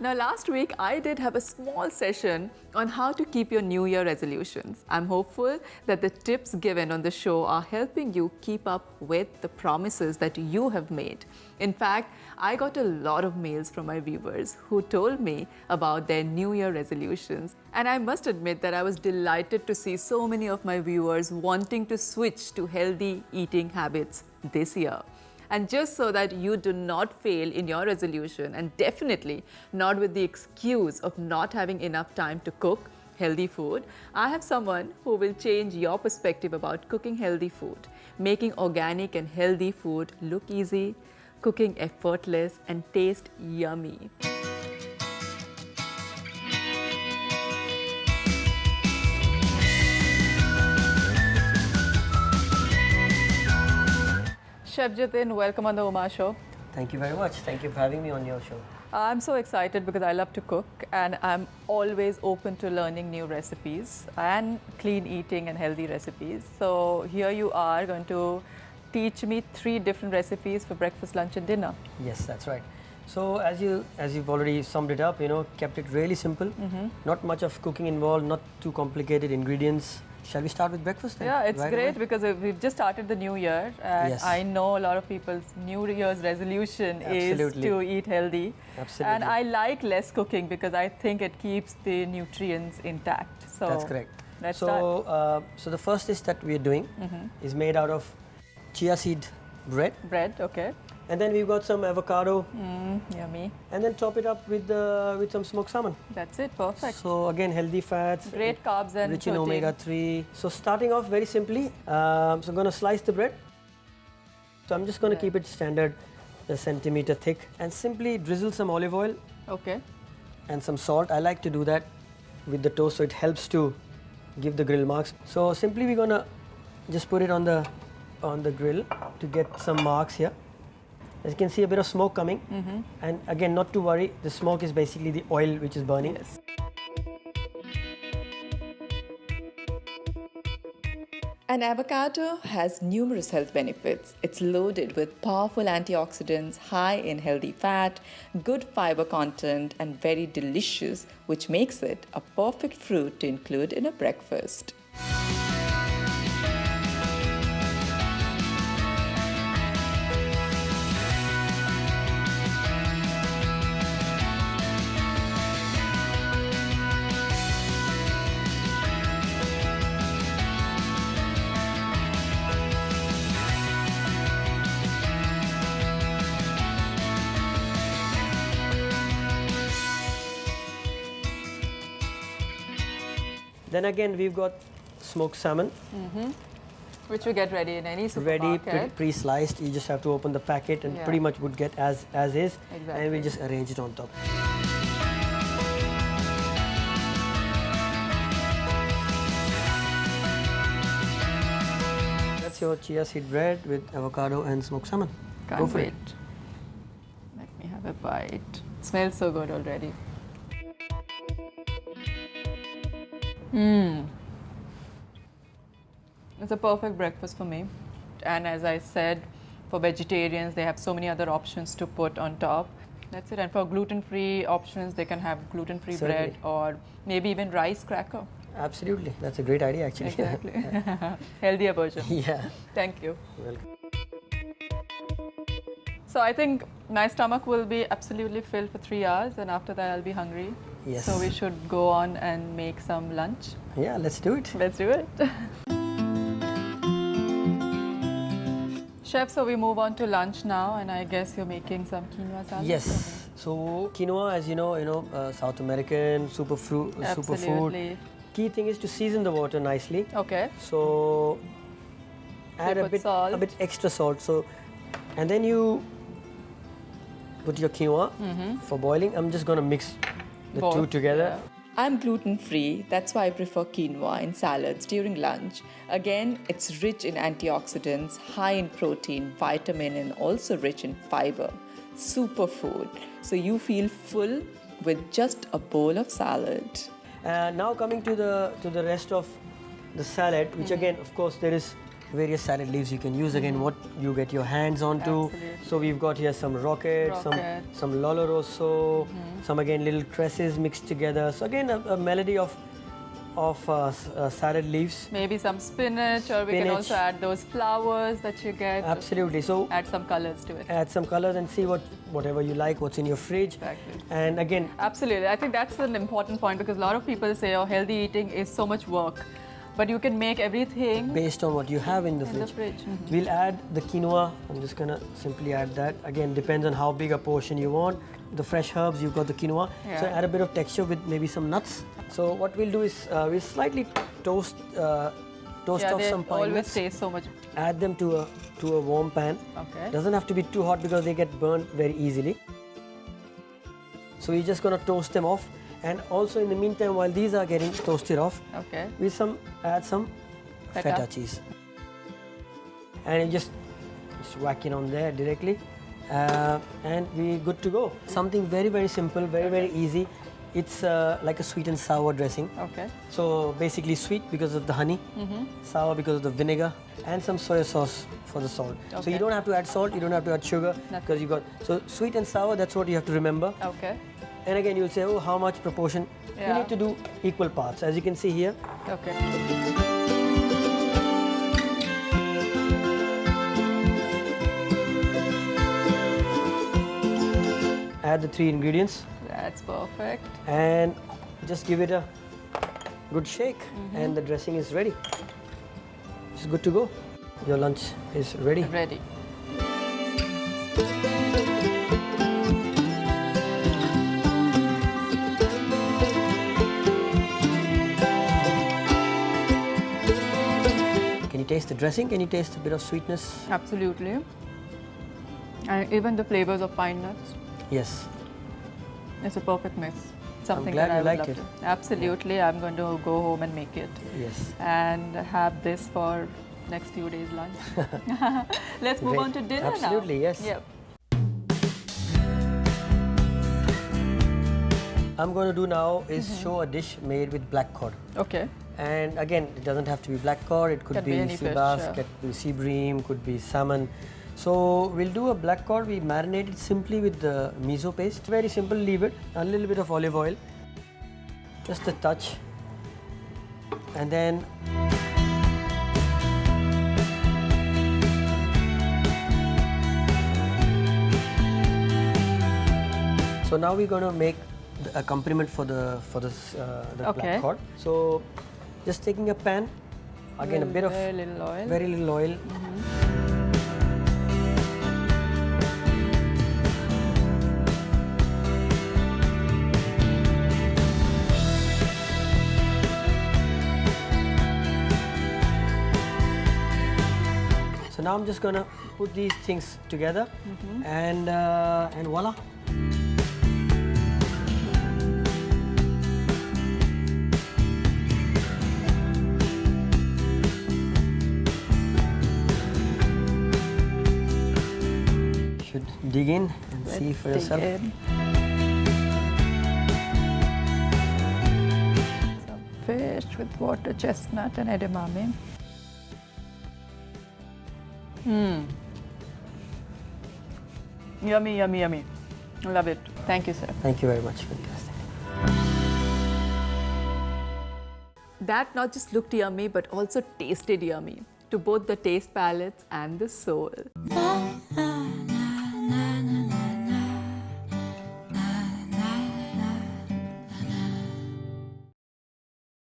Now, last week I did have a small session on how to keep your New Year resolutions. I'm hopeful that the tips given on the show are helping you keep up with the promises that you have made. In fact, I got a lot of mails from my viewers who told me about their New Year resolutions. And I must admit that I was delighted to see so many of my viewers wanting to switch to healthy eating habits this year. And just so that you do not fail in your resolution, and definitely not with the excuse of not having enough time to cook healthy food, I have someone who will change your perspective about cooking healthy food, making organic and healthy food look easy, cooking effortless, and taste yummy. Chef Jatin, welcome on the Uma Show. Thank you very much. Thank you for having me on your show. I'm so excited because I love to cook and I'm always open to learning new recipes and clean eating and healthy recipes. So here you are going to teach me 3 different recipes for breakfast, lunch and dinner. Yes, that's right. So as you've already summed it up, kept it really simple. Not much of cooking involved, not too complicated ingredients. Shall we start with breakfast then? Yeah, it's right great away? because we've just started the new year and Yes. I know a lot of people's New Year's resolution Absolutely. is to eat healthy. Absolutely. And I like less cooking because I think it keeps the nutrients intact. So That's correct. Let's start. So the first dish that we're doing is made out of chia seed bread. Bread, okay. And then we've got some avocado Yummy. and then top it up with some smoked salmon. That's it, perfect. So again, healthy fats. Great carbs and rich in protein. omega-3. So starting off very simply, so I'm going to slice the bread. So I'm just going to keep it standard, a centimeter thick, and simply drizzle some olive oil Okay. and some salt. I like to do that with the toast so it helps to give the grill marks. So simply we're going to just put it on the grill to get some marks here. As you can see, a bit of smoke coming. And again, not to worry, the smoke is basically the oil which is burning. Yes. An avocado has numerous health benefits. It's loaded with powerful antioxidants, high in healthy fat, good fiber content, and very delicious, which makes it a perfect fruit to include in a breakfast. Then again, we've got smoked salmon. Which we get ready in any Ready, supermarket. pre-sliced. You just have to open the packet and Yeah. pretty much would get as is. Exactly. And we'll just arrange it on top. That's your chia seed bread with avocado and smoked salmon. Go Can't for wait. it. Let me have a bite. Smells so good already. It's a perfect breakfast for me. And as I said, for vegetarians, they have so many other options to put on top. That's it. And for gluten-free options, they can have gluten-free bread Certainly. or maybe even rice cracker. Absolutely. That's a great idea actually. Exactly. Healthier version. Yeah. Thank you. Welcome. So I think my stomach will be absolutely filled for 3 hours and after that I'll be hungry. Yes. So we should go on and make some lunch. Yeah, let's do it. Let's do it. Chef, so we move on to lunch now and I guess you're making some quinoa salad? Yes. So quinoa, as you know, South American superfood. Absolutely. Key thing is to season the water nicely. Okay. So add You a put salt. bit extra salt. So and then you put your quinoa for boiling. I'm just gonna mix the Both, two together. yeah. I'm gluten-free, that's why I prefer quinoa in salads during lunch. Again, it's rich in antioxidants, high in protein, vitamin, and also rich in fiber. Superfood. So you feel full with just a bowl of salad. Now coming to the rest of the salad, which again, of course, there is various salad leaves you can use. Again, what you get your hands onto. Absolutely. So we've got here some rocket. some lolo rosso, some again little cresses mixed together. So again, a melody of salad leaves. Maybe some spinach, or we can Spinach. also add those flowers that you get. Absolutely. So Add some colors to it. add some colors and see whatever you like, what's in your fridge. Exactly. And again, Absolutely. I think that's an important point because a lot of people say, oh, healthy eating is so much work. But you can make everything based on what you have in the in fridge. the fridge. We'll add the quinoa. I'm just gonna simply add that. Again, depends on how big a portion you want. The fresh herbs, you've got the quinoa. Yeah. So add a bit of texture with maybe some nuts. So what we'll do is we'll slightly toast Yeah, off they some pine always nuts. taste so much. Add them to a warm pan. Okay. Doesn't have to be too hot because they get burnt very easily. So we're just gonna toast them off. And also in the meantime, while these are getting toasted off, Okay. we'll add some feta cheese. And you just whack it on there directly. And we're good to go. Something very, very simple, very, very easy. It's like a sweet and sour dressing. Okay. So basically sweet because of the honey, sour because of the vinegar, and some soy sauce for the salt. So Okay. you don't have to add salt, you don't have to add sugar, because you got, so sweet and sour, that's what you have to remember. Okay. And again, you'll say, oh, how much proportion? You Yeah. need to do equal parts. As you can see here, Okay. add the 3 ingredients That's perfect. and just give it a good shake, and the dressing is ready. It's good to go. Your lunch is ready. Ready. Can you taste the dressing? Can you taste a bit of sweetness? Absolutely. And even the flavors of pine nuts. Yes. It's a perfect mix. Something glad that I you would liked love it. to. Absolutely. I'm going to go home and make it. Yes. And have this for next few days lunch. Let's move Great. on to dinner now. Absolutely, yes. Yep. I'm going to do now is show a dish made with black cod. Okay. And again, it doesn't have to be black cod. It could Can be any sea fish, bass, yeah. could be sea bream, could be salmon. So we'll do a black cod. We marinate it simply with the miso paste. Very simple. Leave it. A little bit of olive oil, just a touch, and then so now we're going to make the accompaniment for the Okay. black cod. So just taking a pan, again a bit of very little oil. very little oil. So now I'm just gonna put these things together, and voila. Should dig in and see for Let's dig yourself. in. Some fish with water chestnut and edamame. Yummy, yummy, yummy. Love it. Thank you, sir. Thank you very much. Fantastic. That not just looked yummy, but also tasted yummy to both the taste palates and the soul.